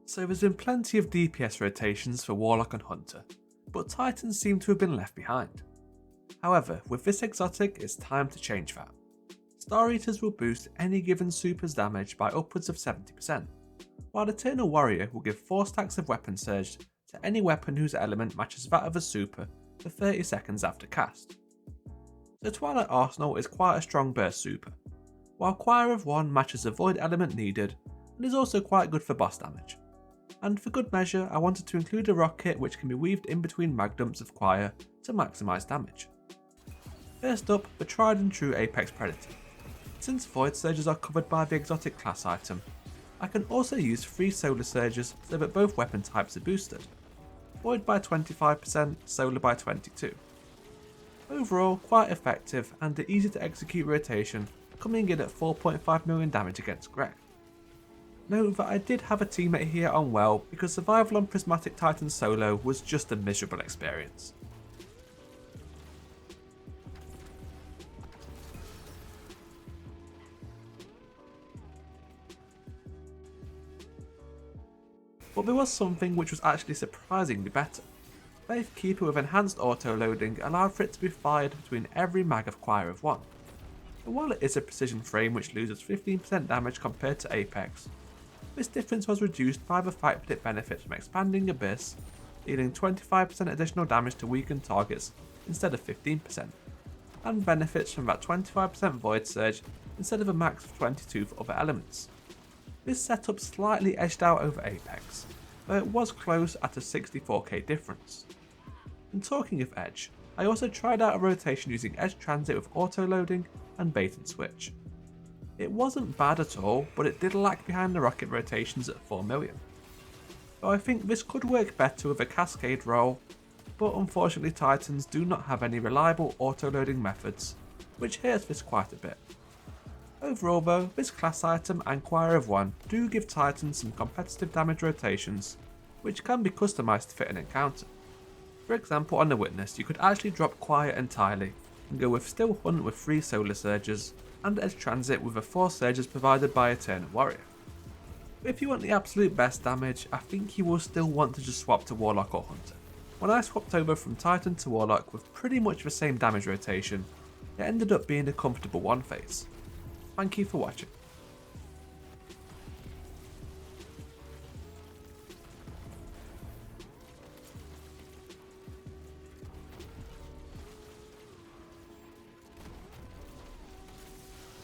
So there's been plenty of DPS rotations for Warlock and Hunter, but Titans seem to have been left behind. However, with this exotic, it's time to change that. Star Eaters will boost any given super's damage by upwards of 70%, while Eternal Warrior will give 4 stacks of weapon surge to any weapon whose element matches that of a super for 30 seconds after cast. So Twilight Arsenal is quite a strong burst super, while Choir of 1 matches the void element needed and is also quite good for boss damage. And for good measure, I wanted to include a rocket which can be weaved in between mag dumps of Choir to maximise damage. First up, the tried and true Apex Predator. Since Void Surges are covered by the exotic class item, I can also use 3 Solar Surges so that both weapon types are boosted. Void by 25%, Solar by 22%. Overall, quite effective and an easy to execute rotation, coming in at 4.5 million damage against Greg. Note that I did have a teammate here on well because survival on Prismatic Titan solo was just a miserable experience. But there was something which was actually surprisingly better. Faith Keeper with enhanced auto-loading allowed for it to be fired between every mag of Choir of 1. And while it is a precision frame which loses 15% damage compared to Apex, this difference was reduced by the fact that it benefits from expanding Abyss, dealing 25% additional damage to weakened targets instead of 15%, and benefits from that 25% Void Surge instead of a max of 22 for other elements. This setup slightly edged out over Apex, though it was close at a 64k difference. And talking of edge, I also tried out a rotation using edge transit with auto-loading and bait and switch. It wasn't bad at all, but it did lag behind the rocket rotations at 4 million. Though I think this could work better with a cascade roll, but unfortunately Titans do not have any reliable auto-loading methods, which hurts this quite a bit. Overall though, this class item and Choir of 1 do give Titans some competitive damage rotations, which can be customised to fit an encounter. For example, on the Witness, you could actually drop Choir entirely, and go with Still Hunt with 3 Solar Surges, and Edge Transit with the 4 Surges provided by Eternal Warrior. But if you want the absolute best damage, I think you will still want to just swap to Warlock or Hunter. When I swapped over from Titan to Warlock with pretty much the same damage rotation, it ended up being a comfortable one phase. Thank you for watching.